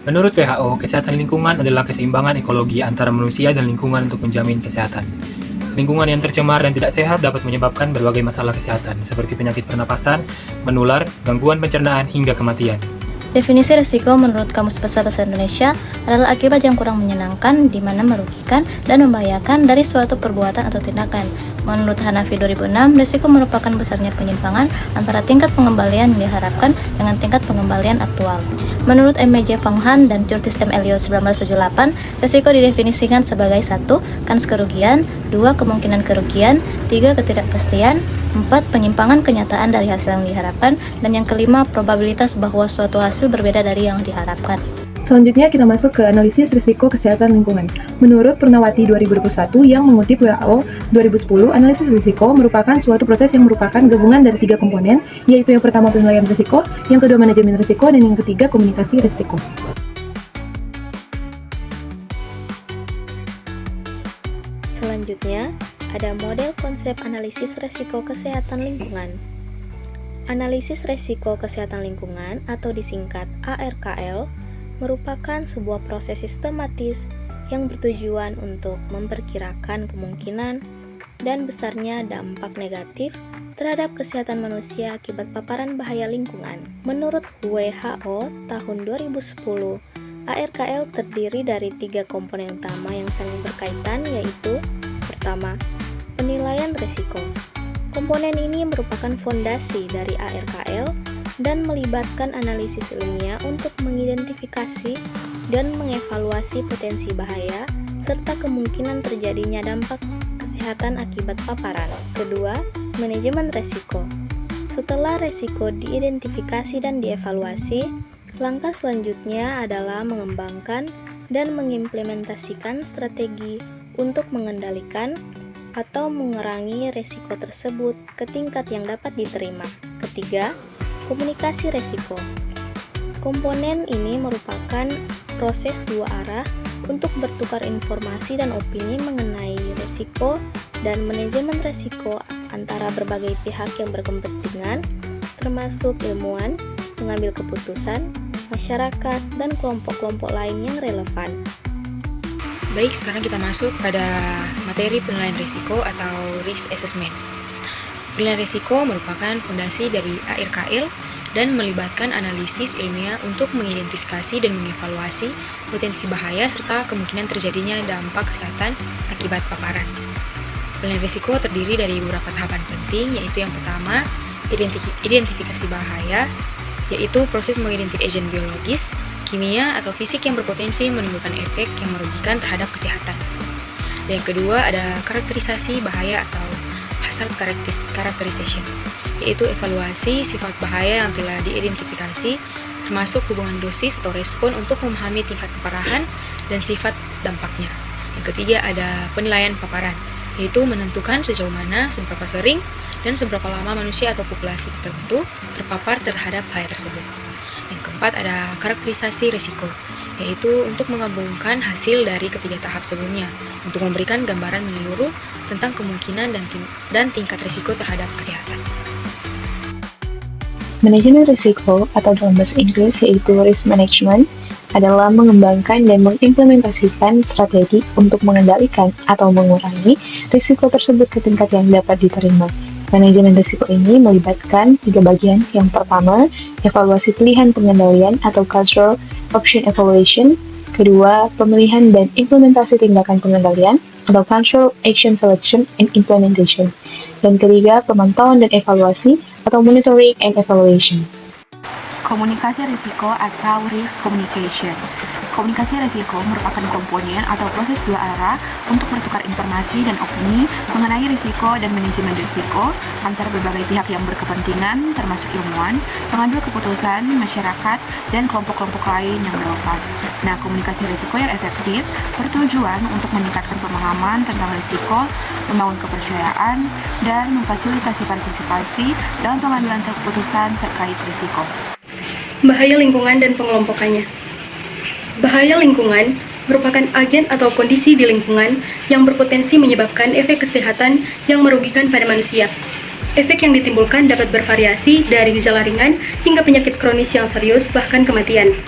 Menurut WHO, kesehatan lingkungan adalah keseimbangan ekologi antara manusia dan lingkungan untuk menjamin kesehatan. Lingkungan yang tercemar dan tidak sehat dapat menyebabkan berbagai masalah kesehatan, seperti penyakit pernapasan, menular, gangguan pencernaan, hingga kematian. Definisi risiko menurut Kamus Besar Bahasa Indonesia adalah akibat yang kurang menyenangkan, di mana merugikan dan membahayakan dari suatu perbuatan atau tindakan. Menurut Hanafi 2006, risiko merupakan besarnya penyimpangan antara tingkat pengembalian yang diharapkan dengan tingkat pengembalian aktual. Menurut M.J. Panghan dan Curtis M. Elliot 1978, risiko didefinisikan sebagai 1. Kans kerugian, 2. Kemungkinan kerugian, 3. Ketidakpastian, 4. Penyimpangan kenyataan dari hasil yang diharapkan, dan yang kelima, probabilitas bahwa suatu hasil berbeda dari yang diharapkan. Selanjutnya kita masuk ke analisis risiko kesehatan lingkungan. Menurut Purnawati 2021 yang mengutip WHO 2010, analisis risiko merupakan suatu proses yang merupakan gabungan dari 3 komponen, yaitu yang pertama penilaian risiko, yang kedua manajemen risiko, dan yang ketiga komunikasi risiko. Selanjutnya, ada model konsep analisis risiko kesehatan lingkungan. Analisis risiko kesehatan lingkungan atau disingkat ARKL merupakan sebuah proses sistematis yang bertujuan untuk memperkirakan kemungkinan dan besarnya dampak negatif terhadap kesehatan manusia akibat paparan bahaya lingkungan. Menurut WHO tahun 2010, ARKL terdiri dari 3 komponen utama yang saling berkaitan, yaitu pertama, penilaian risiko. Komponen ini merupakan fondasi dari ARKL dan melibatkan analisis ilmiah untuk mengidentifikasi dan mengevaluasi potensi bahaya serta kemungkinan terjadinya dampak kesehatan akibat paparan. Kedua, manajemen risiko. Setelah risiko diidentifikasi dan dievaluasi, langkah selanjutnya adalah mengembangkan dan mengimplementasikan strategi untuk mengendalikan atau mengurangi risiko tersebut ke tingkat yang dapat diterima. Ketiga, komunikasi risiko. Komponen ini merupakan proses 2 arah untuk bertukar informasi dan opini mengenai risiko dan manajemen risiko antara berbagai pihak yang berkepentingan, termasuk ilmuwan, pengambil keputusan, masyarakat, dan kelompok-kelompok lain yang relevan. Baik, sekarang kita masuk pada materi penilaian risiko atau risk assessment. Penilaian risiko merupakan fondasi dari ARKL dan melibatkan analisis ilmiah untuk mengidentifikasi dan mengevaluasi potensi bahaya serta kemungkinan terjadinya dampak kesehatan akibat paparan. Penilaian risiko terdiri dari beberapa tahapan penting, yaitu yang pertama, identifikasi bahaya, yaitu proses mengidentifikasi agen biologis, kimia, atau fisik yang berpotensi menimbulkan efek yang merugikan terhadap kesehatan. Dan yang kedua, ada karakterisasi bahaya atau hazard characterization, yaitu evaluasi sifat bahaya yang telah diidentifikasi, termasuk hubungan dosis atau respon untuk memahami tingkat keparahan dan sifat dampaknya. Yang ketiga, ada penilaian paparan, yaitu menentukan sejauh mana, seberapa sering, dan seberapa lama manusia atau populasi tertentu terpapar terhadap bahaya tersebut. Yang keempat, ada karakterisasi risiko, yaitu untuk menggabungkan hasil dari ketiga tahap sebelumnya untuk memberikan gambaran menyeluruh tentang kemungkinan dan tingkat risiko terhadap kesehatan. Manajemen risiko atau dalam bahasa Inggris yaitu risk management adalah mengembangkan dan mengimplementasikan strategi untuk mengendalikan atau mengurangi risiko tersebut ke tingkat yang dapat diterima. Manajemen risiko ini melibatkan 3 bagian. Yang pertama, evaluasi pilihan pengendalian atau cultural option evaluation. Kedua, pemilihan dan implementasi tindakan pengendalian atau control action selection and implementation. Dan ketiga, pemantauan dan evaluasi atau monitoring and evaluation. Komunikasi risiko atau risk communication. Komunikasi risiko merupakan komponen atau proses 2 arah untuk bertukar informasi dan opini mengenai risiko dan manajemen risiko antara berbagai pihak yang berkepentingan, termasuk ilmuwan, pengambil keputusan, masyarakat, dan kelompok-kelompok lain yang relevan. Nah, komunikasi risiko yang efektif bertujuan untuk meningkatkan pemahaman tentang risiko, membangun kepercayaan, dan memfasilitasi partisipasi dalam pengambilan keputusan terkait risiko. Bahaya lingkungan dan pengelompokannya. Bahaya lingkungan merupakan agen atau kondisi di lingkungan yang berpotensi menyebabkan efek kesehatan yang merugikan pada manusia. Efek yang ditimbulkan dapat bervariasi dari gejala ringan hingga penyakit kronis yang serius, bahkan kematian.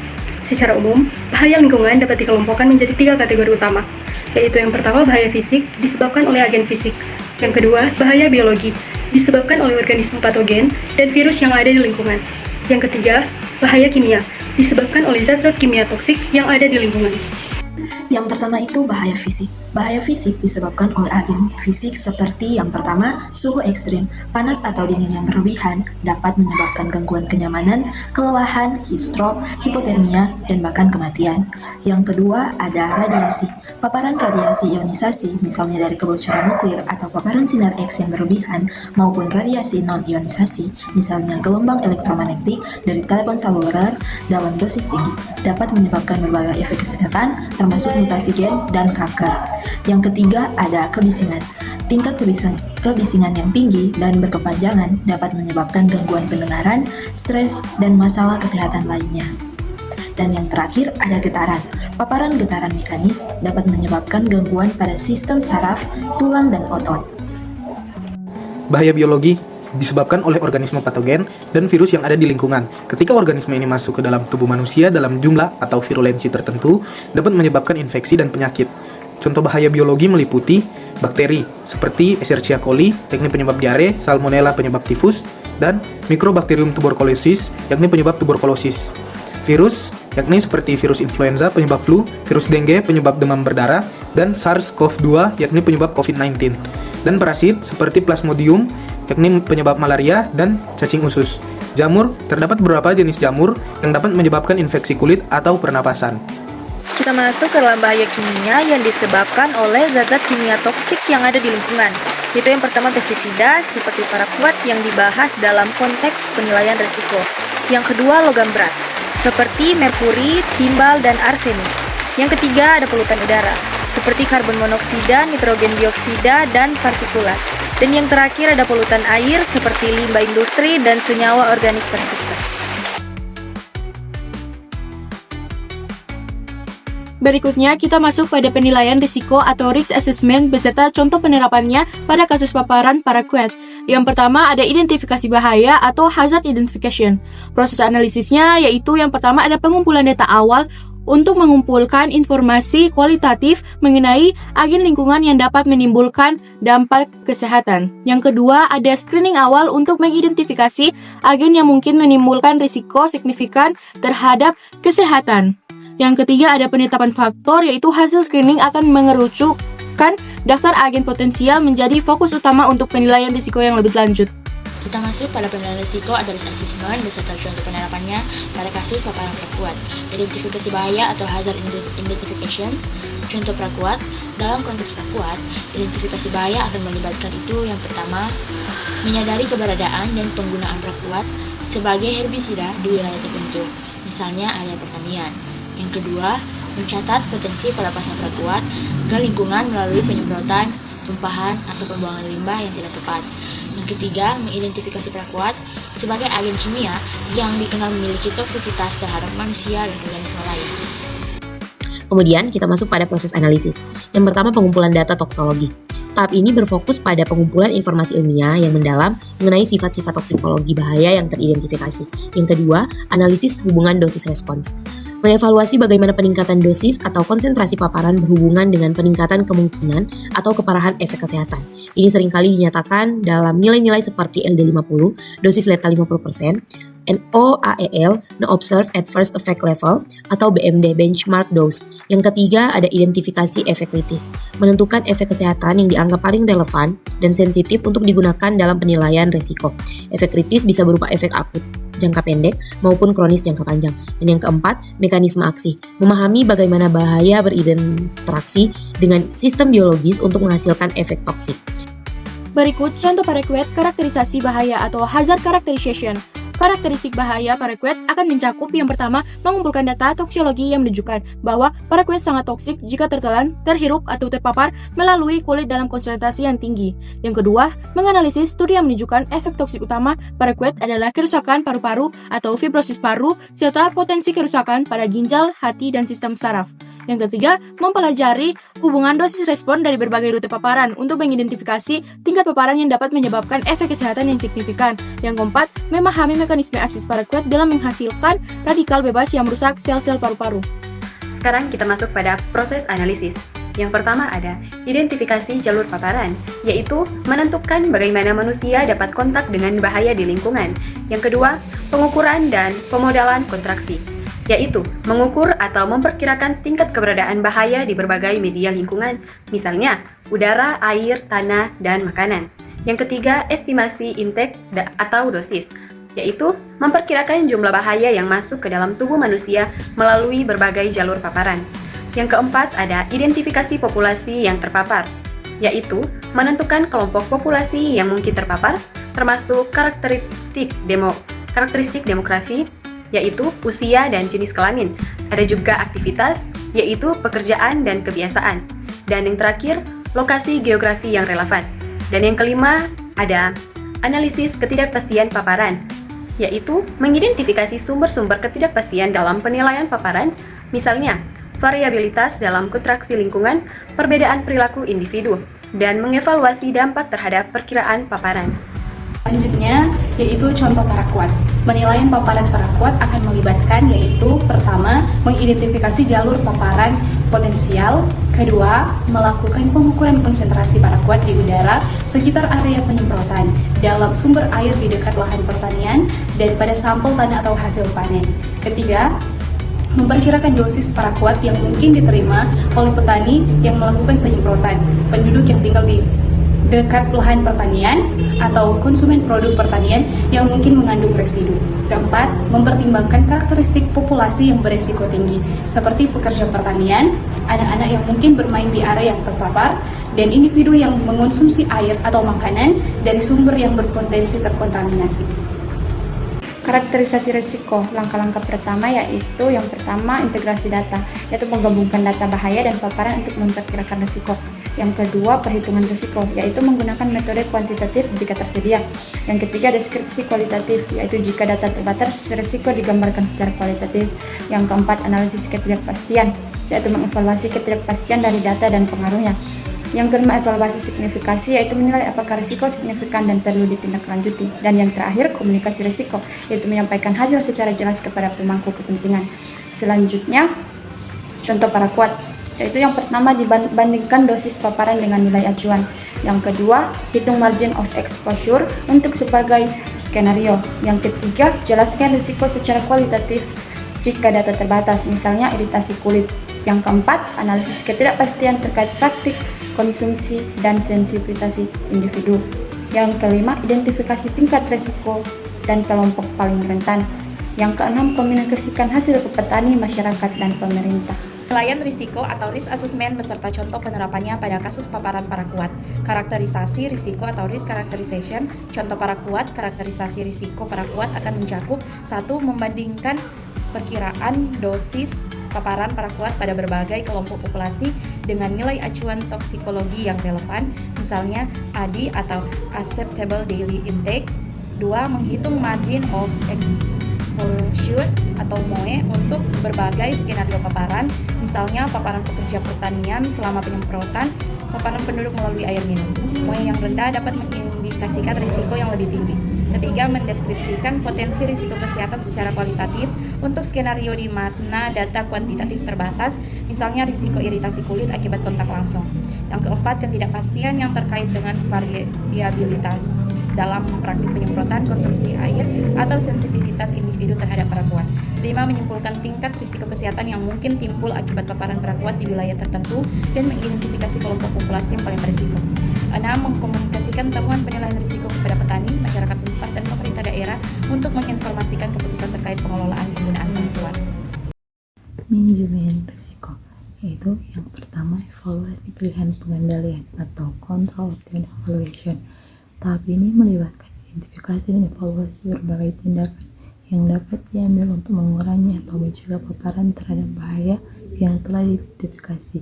Secara umum, bahaya lingkungan dapat dikelompokkan menjadi 3 kategori utama, yaitu yang pertama bahaya fisik disebabkan oleh agen fisik, yang kedua bahaya biologi disebabkan oleh organisme patogen dan virus yang ada di lingkungan, yang ketiga bahaya kimia disebabkan oleh zat-zat kimia toksik yang ada di lingkungan. Yang pertama itu bahaya fisik. Bahaya fisik disebabkan oleh agen fisik seperti yang pertama, suhu ekstrim, panas atau dingin yang berlebihan dapat menyebabkan gangguan kenyamanan, kelelahan, heat stroke, hipotermia, dan bahkan kematian. Yang kedua ada radiasi. Paparan radiasi ionisasi, misalnya dari kebocoran nuklir atau paparan sinar X yang berlebihan, maupun radiasi non-ionisasi, misalnya gelombang elektromagnetik dari telepon seluler dalam dosis tinggi, dapat menyebabkan berbagai efek kesehatan, termasuk mutasi gen dan kanker. Yang ketiga ada kebisingan. Tingkat kebisingan yang tinggi dan berkepanjangan dapat menyebabkan gangguan pendengaran, stres, dan masalah kesehatan lainnya. Dan yang terakhir ada getaran. Paparan getaran mekanis dapat menyebabkan gangguan pada sistem saraf, tulang, dan otot. Bahaya biologi disebabkan oleh organisme patogen dan virus yang ada di lingkungan. Ketika organisme ini masuk ke dalam tubuh manusia dalam jumlah atau virulensi tertentu, dapat menyebabkan infeksi dan penyakit. Contoh bahaya biologi meliputi bakteri seperti Escherichia coli, yakni penyebab diare, Salmonella penyebab tifus, dan Mycobacterium tuberculosis, yakni penyebab tuberkulosis. Virus, yakni seperti virus influenza penyebab flu, virus dengue penyebab demam berdarah, dan SARS-CoV-2, yakni penyebab COVID-19. Dan parasit seperti Plasmodium, yakni penyebab malaria dan cacing usus. Jamur, terdapat beberapa jenis jamur yang dapat menyebabkan infeksi kulit atau pernapasan. Kita masuk ke dalam bahaya kimia yang disebabkan oleh zat-zat kimia toksik yang ada di lingkungan. Yaitu yang pertama pestisida seperti paraquat yang dibahas dalam konteks penilaian risiko. Yang kedua logam berat seperti merkuri, timbal, dan arsenik. Yang ketiga ada polutan udara seperti karbon monoksida, nitrogen dioksida, dan partikulat. Dan yang terakhir ada polutan air seperti limbah industri dan senyawa organik persisten. Berikutnya, kita masuk pada penilaian risiko atau risk assessment beserta contoh penerapannya pada kasus paparan paraquat. Yang pertama ada identifikasi bahaya atau hazard identification. Proses analisisnya yaitu yang pertama ada pengumpulan data awal untuk mengumpulkan informasi kualitatif mengenai agen lingkungan yang dapat menimbulkan dampak kesehatan. Yang kedua ada screening awal untuk mengidentifikasi agen yang mungkin menimbulkan risiko signifikan terhadap kesehatan. Yang ketiga ada penetapan faktor, yaitu hasil screening akan mengerucutkan daftar agen potensial menjadi fokus utama untuk penilaian risiko yang lebih lanjut. Kita masuk pada penilaian risiko atau risk assessment beserta contoh penerapannya pada kasus paparan paraquat. Identifikasi bahaya atau hazard identifications. Contoh paraquat, dalam konteks paraquat, identifikasi bahaya akan melibatkan itu yang pertama, menyadari keberadaan dan penggunaan paraquat sebagai herbisida di wilayah tertentu, misalnya area pertanian. Yang kedua, mencatat potensi pelepasan paraquat ke lingkungan melalui penyemprotan, tumpahan, atau pembuangan limbah yang tidak tepat. Yang ketiga, mengidentifikasi paraquat sebagai agen kimia yang dikenal memiliki toksisitas terhadap manusia dan organisme lain. Kemudian kita masuk pada proses analisis. Yang pertama pengumpulan data toksologi. Tahap ini berfokus pada pengumpulan informasi ilmiah yang mendalam mengenai sifat-sifat toksikologi bahaya yang teridentifikasi. Yang kedua, analisis hubungan dosis respons. Mengevaluasi bagaimana peningkatan dosis atau konsentrasi paparan berhubungan dengan peningkatan kemungkinan atau keparahan efek kesehatan. Ini seringkali dinyatakan dalam nilai-nilai seperti LD50, dosis letal 50%, NOAEL, No Observed Adverse Effect Level, atau BMD, Benchmark Dose. Yang ketiga, ada identifikasi efek kritis, menentukan efek kesehatan yang dianggap paling relevan dan sensitif untuk digunakan dalam penilaian risiko. Efek kritis bisa berupa efek akut, jangka pendek, maupun kronis jangka panjang. Dan yang keempat, mekanisme aksi, memahami bagaimana bahaya berinteraksi dengan sistem biologis untuk menghasilkan efek toksik. Berikut contoh paraquat karakterisasi bahaya atau hazard characterization. Karakteristik bahaya paraquat akan mencakup yang pertama, mengumpulkan data toksologi yang menunjukkan bahwa paraquat sangat toksik jika tertelan, terhirup, atau terpapar melalui kulit dalam konsentrasi yang tinggi. Yang kedua, menganalisis studi yang menunjukkan efek toksik utama paraquat adalah kerusakan paru-paru atau fibrosis paru, serta potensi kerusakan pada ginjal, hati, dan sistem saraf. Yang ketiga, mempelajari hubungan dosis respon dari berbagai rute paparan untuk mengidentifikasi tingkat paparan yang dapat menyebabkan efek kesehatan yang signifikan. Yang keempat, memahami mekanisme akses paraquat dalam menghasilkan radikal bebas yang merusak sel-sel paru-paru. Sekarang kita masuk pada proses analisis. Yang pertama ada identifikasi jalur paparan, yaitu menentukan bagaimana manusia dapat kontak dengan bahaya di lingkungan. Yang kedua, pengukuran dan pemodelan kontraksi, yaitu mengukur atau memperkirakan tingkat keberadaan bahaya di berbagai media lingkungan, misalnya udara, air, tanah, dan makanan. Yang ketiga, estimasi intake atau dosis, yaitu memperkirakan jumlah bahaya yang masuk ke dalam tubuh manusia melalui berbagai jalur paparan. Yang keempat ada identifikasi populasi yang terpapar, yaitu menentukan kelompok populasi yang mungkin terpapar, termasuk karakteristik demografi, yaitu usia dan jenis kelamin. Ada juga aktivitas, yaitu pekerjaan dan kebiasaan. Dan yang terakhir, lokasi geografi yang relevan. Dan yang kelima ada analisis ketidakpastian paparan, yaitu mengidentifikasi sumber-sumber ketidakpastian dalam penilaian paparan, misalnya variabilitas dalam kontraksi lingkungan, perbedaan perilaku individu, dan mengevaluasi dampak terhadap perkiraan paparan. Selanjutnya, yaitu contoh paraquat. Penilaian paparan paraquat akan melibatkan yaitu pertama, mengidentifikasi jalur paparan potensial, kedua, melakukan pengukuran konsentrasi paraquat di udara sekitar area penyemprotan, dalam sumber air di dekat lahan pertanian, dan pada sampel tanah atau hasil panen. Ketiga, memperkirakan dosis paraquat yang mungkin diterima oleh petani yang melakukan penyemprotan, penduduk yang tinggal di dekat lahan pertanian, atau konsumen produk pertanian yang mungkin mengandung residu. Keempat, mempertimbangkan karakteristik populasi yang beresiko tinggi, seperti pekerja pertanian, anak-anak yang mungkin bermain di area yang terpapar, dan individu yang mengonsumsi air atau makanan dari sumber yang berpotensi terkontaminasi. Karakterisasi risiko, langkah-langkah pertama yaitu yang pertama integrasi data, yaitu menggabungkan data bahaya dan paparan untuk memperkirakan risiko. Yang kedua, perhitungan risiko, yaitu menggunakan metode kuantitatif jika tersedia. Yang ketiga, deskripsi kualitatif, yaitu jika data terbatas, risiko digambarkan secara kualitatif. Yang keempat, analisis ketidakpastian, yaitu mengevaluasi ketidakpastian dari data dan pengaruhnya. Yang kelima, evaluasi signifikasi, yaitu menilai apakah risiko signifikan dan perlu ditindaklanjuti. Dan yang terakhir, komunikasi risiko, yaitu menyampaikan hasil secara jelas kepada pemangku kepentingan. Selanjutnya, contoh paraquat, yaitu yang pertama dibandingkan dosis paparan dengan nilai acuan. Yang kedua, hitung margin of exposure untuk sebagai skenario. Yang ketiga, jelaskan risiko secara kualitatif jika data terbatas, misalnya iritasi kulit. Yang keempat, analisis ketidakpastian terkait praktik konsumsi dan sensitivitas individu. Yang kelima, identifikasi tingkat risiko dan kelompok paling rentan. Yang keenam, komunikasikan hasil ke petani, masyarakat, dan pemerintah. Penilaian risiko atau risk assessment beserta contoh penerapannya pada kasus paparan paraquat. Karakterisasi risiko atau risk characterization. Contoh paraquat, karakterisasi risiko paraquat akan mencakup 1. Membandingkan perkiraan dosis paparan paraquat pada berbagai kelompok populasi dengan nilai acuan toksikologi yang relevan, misalnya ADI atau Acceptable Daily Intake. 2. Menghitung margin of exposure atau MOE untuk berbagai skenario paparan, misalnya paparan pekerja pertanian selama penyemprotan, paparan penduduk melalui air minum. MOE yang rendah dapat mengindikasikan risiko yang lebih tinggi. Ketiga, mendeskripsikan potensi risiko kesehatan secara kualitatif untuk skenario di mana data kuantitatif terbatas, misalnya risiko iritasi kulit akibat kontak langsung. Yang keempat, ketidakpastian yang terkait dengan variabilitas dalam praktik penyemprotan, konsumsi air, atau sensitivitas individu terhadap paraquat. 5. Menyimpulkan tingkat risiko kesehatan yang mungkin timbul akibat paparan paraquat di wilayah tertentu dan mengidentifikasi kelompok populasi yang paling berisiko. 6. Mengkomunikasikan temuan penilaian risiko kepada petani, masyarakat setempat, dan pemerintah daerah untuk menginformasikan keputusan terkait pengelolaan penggunaan bantuan. Manajemen risiko, yaitu yang pertama evaluasi pilihan pengendalian atau control option evaluation. Tahap ini melibatkan identifikasi dan evaluasi berbagai tindakan yang dapat diambil untuk mengurangi atau mencegah paparan terhadap bahaya yang telah diidentifikasi.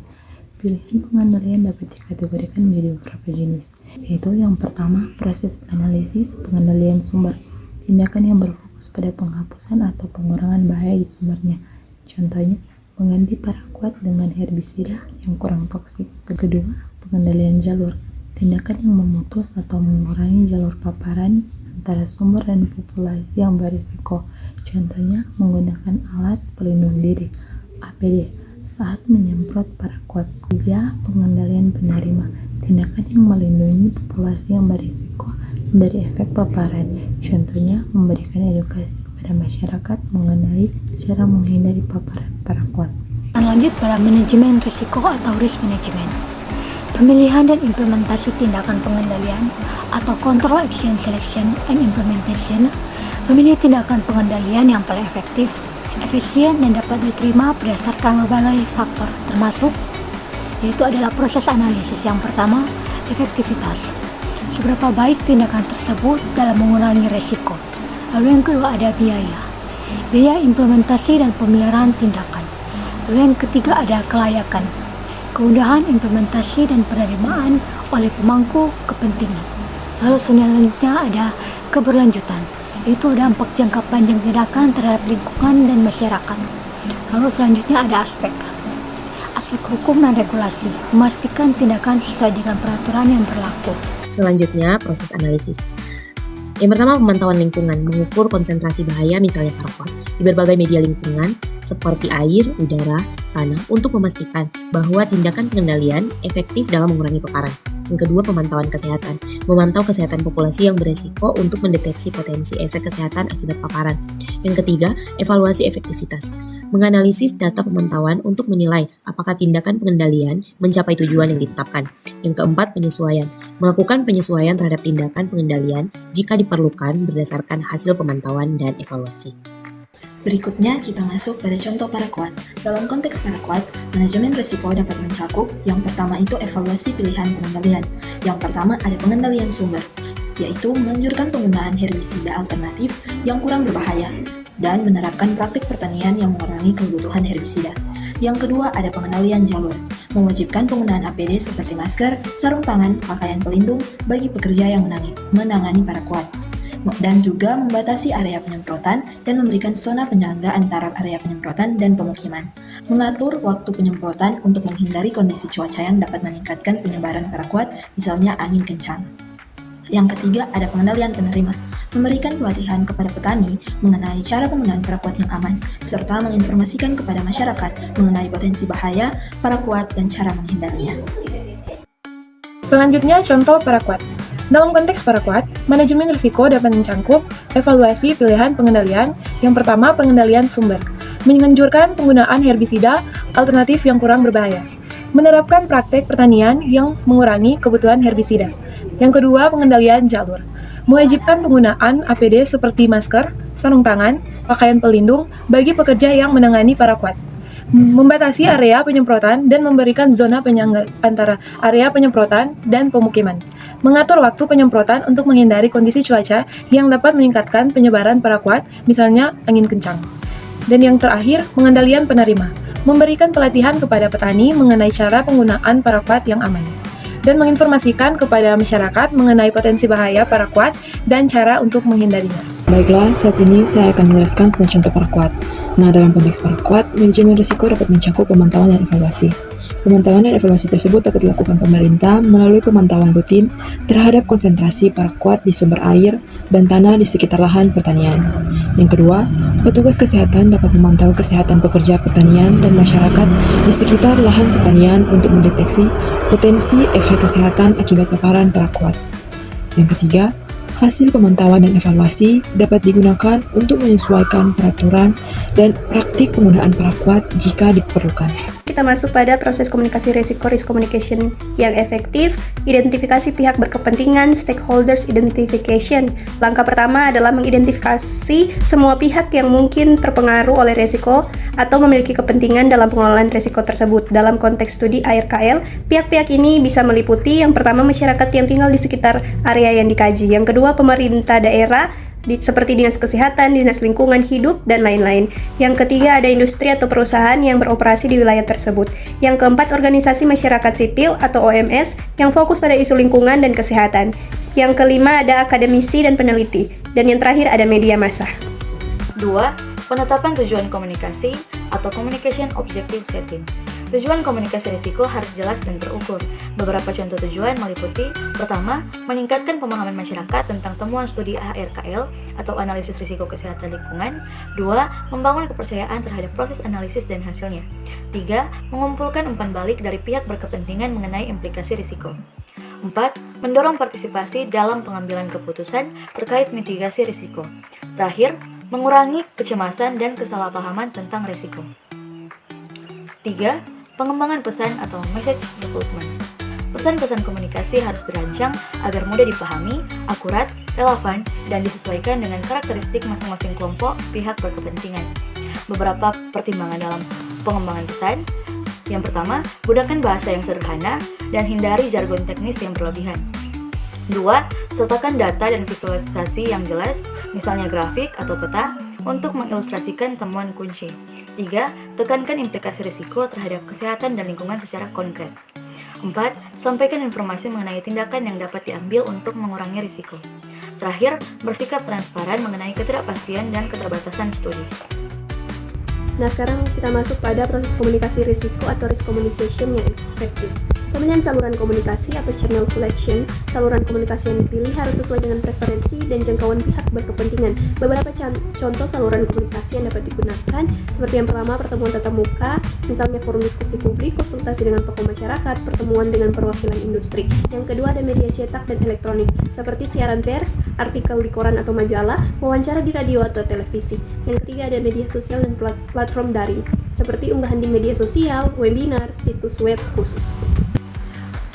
Pilihan pengendalian dapat dikategorikan menjadi beberapa jenis, yaitu yang pertama, proses analisis pengendalian sumber, tindakan yang berfokus pada penghapusan atau pengurangan bahaya di sumbernya. Contohnya, mengganti paraquat dengan herbisida yang kurang toksik. Kedua, pengendalian jalur, tindakan yang memutus atau mengurangi jalur paparan antara sumber dan populasi yang berisiko. Contohnya menggunakan alat pelindung diri (APD) saat menyemprot paraquat. 3. Pengendalian penerima, tindakan yang melindungi populasi yang berisiko dari efek paparan. Contohnya memberikan edukasi kepada masyarakat mengenai cara menghindari paparan paraquat. Lanjut pada manajemen risiko atau risk management. Pemilihan dan implementasi tindakan pengendalian atau control action selection and implementation. Memilih tindakan pengendalian yang paling efektif, efisien dan dapat diterima berdasarkan berbagai faktor, termasuk yaitu adalah proses analisis. Yang pertama, efektivitas. Seberapa baik tindakan tersebut dalam mengurangi risiko. Lalu yang kedua ada biaya implementasi dan pemeliharaan tindakan. Lalu yang ketiga ada kelayakan, kemudahan implementasi dan penerimaan oleh pemangku kepentingan. Lalu selanjutnya ada keberlanjutan, yaitu dampak jangka panjang tindakan terhadap lingkungan dan masyarakat. Lalu selanjutnya ada aspek hukum dan regulasi, memastikan tindakan sesuai dengan peraturan yang berlaku. Selanjutnya, proses analisis. Yang pertama, pemantauan lingkungan, mengukur konsentrasi bahaya misalnya paraquat di berbagai media lingkungan seperti air, udara, tanah untuk memastikan bahwa tindakan pengendalian efektif dalam mengurangi paparan. Yang kedua, pemantauan kesehatan, memantau kesehatan populasi yang beresiko untuk mendeteksi potensi efek kesehatan akibat paparan. Yang ketiga, evaluasi efektivitas, menganalisis data pemantauan untuk menilai apakah tindakan pengendalian mencapai tujuan yang ditetapkan. Yang keempat, penyesuaian, melakukan penyesuaian terhadap tindakan pengendalian jika diperlukan berdasarkan hasil pemantauan dan evaluasi. Berikutnya kita masuk pada contoh paraquat. Dalam konteks paraquat, manajemen risiko dapat mencakup yang pertama itu evaluasi pilihan pengendalian. Yang pertama ada pengendalian sumber, yaitu menganjurkan penggunaan herbisida alternatif yang kurang berbahaya dan menerapkan praktik pertanian yang mengurangi kebutuhan herbisida. Yang kedua ada pengendalian jalur, mewajibkan penggunaan APD seperti masker, sarung tangan, pakaian pelindung bagi pekerja yang menangani paraquat, dan juga membatasi area penyemprotan dan memberikan zona penyangga antara area penyemprotan dan pemukiman. Mengatur waktu penyemprotan untuk menghindari kondisi cuaca yang dapat meningkatkan penyebaran paraquat, misalnya angin kencang. Yang ketiga ada pengendalian penerima, memberikan pelatihan kepada petani mengenai cara penggunaan paraquat yang aman, serta menginformasikan kepada masyarakat mengenai potensi bahaya paraquat dan cara menghindarinya. Selanjutnya, contoh paraquat. Dalam konteks paraquat, manajemen risiko dapat mencakup evaluasi pilihan pengendalian. Yang pertama, pengendalian sumber, menganjurkan penggunaan herbisida alternatif yang kurang berbahaya, menerapkan praktek pertanian yang mengurangi kebutuhan herbisida. Yang kedua, pengendalian jalur, mewajibkan penggunaan APD seperti masker, sarung tangan, pakaian pelindung bagi pekerja yang menangani paraquat, membatasi area penyemprotan dan memberikan zona penyangga antara area penyemprotan dan pemukiman, mengatur waktu penyemprotan untuk menghindari kondisi cuaca yang dapat meningkatkan penyebaran paraquat, misalnya angin kencang. Dan yang terakhir, pengendalian penerima, memberikan pelatihan kepada petani mengenai cara penggunaan paraquat yang aman, dan menginformasikan kepada masyarakat mengenai potensi bahaya paraquat dan cara untuk menghindarinya. Baiklah, saat ini saya akan menjelaskan tentang contoh paraquat. Nah, dalam konteks paraquat, manajemen risiko dapat mencakup pemantauan dan evaluasi. Pemantauan dan evaluasi tersebut dapat dilakukan pemerintah melalui pemantauan rutin terhadap konsentrasi paraquat di sumber air dan tanah di sekitar lahan pertanian. Yang kedua, petugas kesehatan dapat memantau kesehatan pekerja pertanian dan masyarakat di sekitar lahan pertanian untuk mendeteksi potensi efek kesehatan akibat paparan paraquat. Yang ketiga, hasil pemantauan dan evaluasi dapat digunakan untuk menyesuaikan peraturan dan praktik penggunaan paraquat jika diperlukan. Kita masuk pada proses komunikasi risiko, risk communication yang efektif, identifikasi pihak berkepentingan, stakeholders identification. Langkah pertama adalah mengidentifikasi semua pihak yang mungkin terpengaruh oleh risiko atau memiliki kepentingan dalam pengelolaan risiko tersebut. Dalam konteks studi ARKL, pihak-pihak ini bisa meliputi yang pertama masyarakat yang tinggal di sekitar area yang dikaji, yang kedua pemerintah daerah, seperti dinas kesehatan, dinas lingkungan hidup, dan lain-lain. Yang ketiga ada industri atau perusahaan yang beroperasi di wilayah tersebut. Yang keempat organisasi masyarakat sipil atau OMS yang fokus pada isu lingkungan dan kesehatan. Yang kelima ada akademisi dan peneliti. Dan yang terakhir ada media massa. 2. Penetapan tujuan komunikasi atau Communication Objective Setting. Tujuan komunikasi risiko harus jelas dan terukur. Beberapa contoh tujuan meliputi: pertama, meningkatkan pemahaman masyarakat tentang temuan studi ARKL atau analisis risiko kesehatan lingkungan. 2. Membangun kepercayaan terhadap proses analisis dan hasilnya. 3. Mengumpulkan umpan balik dari pihak berkepentingan mengenai implikasi risiko. 4. Mendorong partisipasi dalam pengambilan keputusan terkait mitigasi risiko. Terakhir, mengurangi kecemasan dan kesalahpahaman tentang risiko. 3. Pengembangan pesan atau message development. Pesan-pesan komunikasi harus dirancang agar mudah dipahami, akurat, relevan, dan disesuaikan dengan karakteristik masing-masing kelompok pihak berkepentingan. Beberapa pertimbangan dalam pengembangan pesan. Yang pertama, gunakan bahasa yang sederhana dan hindari jargon teknis yang berlebihan. 2. Sertakan data dan visualisasi yang jelas, misalnya grafik atau peta, untuk mengilustrasikan temuan kunci. 3. Tekankan implikasi risiko terhadap kesehatan dan lingkungan secara konkret. 4. Sampaikan informasi mengenai tindakan yang dapat diambil untuk mengurangi risiko. Terakhir, bersikap transparan mengenai ketidakpastian dan keterbatasan studi. Nah, sekarang kita masuk pada proses komunikasi risiko atau risk communication yang efektif. Pemilihan saluran komunikasi atau channel selection. Saluran komunikasi yang dipilih harus sesuai dengan preferensi dan jangkauan pihak berkepentingan. Beberapa contoh saluran komunikasi yang dapat digunakan seperti yang pertama, pertemuan tatap muka, misalnya forum diskusi publik, konsultasi dengan tokoh masyarakat, pertemuan dengan perwakilan industri. Yang kedua ada media cetak dan elektronik, seperti siaran pers, artikel di koran atau majalah, wawancara di radio atau televisi. Yang ketiga ada media sosial dan platform daring, seperti unggahan di media sosial, webinar, situs web khusus.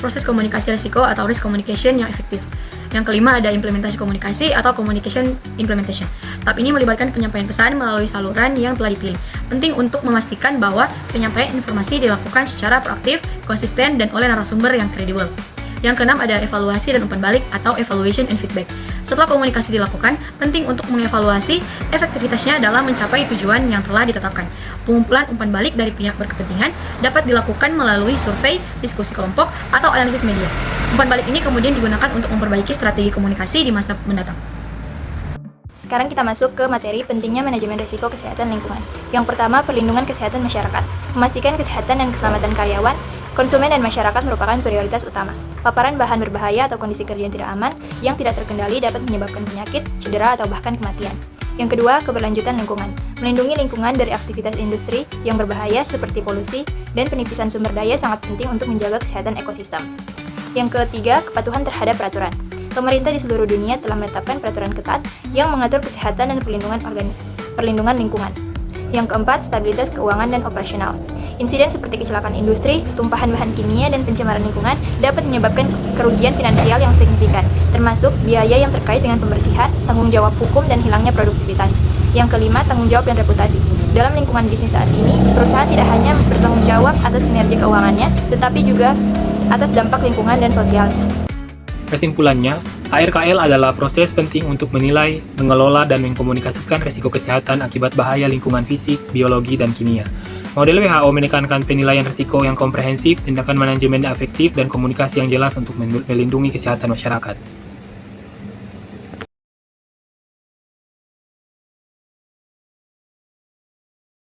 Proses komunikasi risiko atau risk communication yang efektif. Yang kelima ada implementasi komunikasi atau communication implementation. Tahap ini melibatkan penyampaian pesan melalui saluran yang telah dipilih. Penting untuk memastikan bahwa penyampaian informasi dilakukan secara proaktif, konsisten, dan oleh narasumber yang kredibel. Yang keenam ada evaluasi dan umpan balik atau evaluation and feedback. Setelah komunikasi dilakukan, penting untuk mengevaluasi efektivitasnya dalam mencapai tujuan yang telah ditetapkan. Pengumpulan umpan balik dari pihak berkepentingan dapat dilakukan melalui survei, diskusi kelompok, atau analisis media. Umpan balik ini kemudian digunakan untuk memperbaiki strategi komunikasi di masa mendatang. Sekarang kita masuk ke materi pentingnya manajemen risiko kesehatan lingkungan. Yang pertama, perlindungan kesehatan masyarakat. Memastikan kesehatan dan keselamatan karyawan, konsumen dan masyarakat merupakan prioritas utama. Paparan bahan berbahaya atau kondisi kerja yang tidak aman yang tidak terkendali dapat menyebabkan penyakit, cedera, atau bahkan kematian. Yang kedua, keberlanjutan lingkungan. Melindungi lingkungan dari aktivitas industri yang berbahaya seperti polusi dan penipisan sumber daya sangat penting untuk menjaga kesehatan ekosistem. Yang ketiga, kepatuhan terhadap peraturan. Pemerintah di seluruh dunia telah menetapkan peraturan ketat yang mengatur kesehatan dan perlindungan lingkungan. Yang keempat, stabilitas keuangan dan operasional. Insiden seperti kecelakaan industri, tumpahan bahan kimia, dan pencemaran lingkungan dapat menyebabkan kerugian finansial yang signifikan, termasuk biaya yang terkait dengan pembersihan, tanggung jawab hukum, dan hilangnya produktivitas. Yang kelima, tanggung jawab dan reputasi. Dalam lingkungan bisnis saat ini, perusahaan tidak hanya bertanggung jawab atas kinerja keuangannya, tetapi juga atas dampak lingkungan dan sosialnya. Kesimpulannya, ARKL adalah proses penting untuk menilai, mengelola, dan mengkomunikasikan risiko kesehatan akibat bahaya lingkungan fisik, biologi, dan kimia. Model WHO menekankan penilaian risiko yang komprehensif, tindakan manajemen efektif, dan komunikasi yang jelas untuk melindungi kesehatan masyarakat.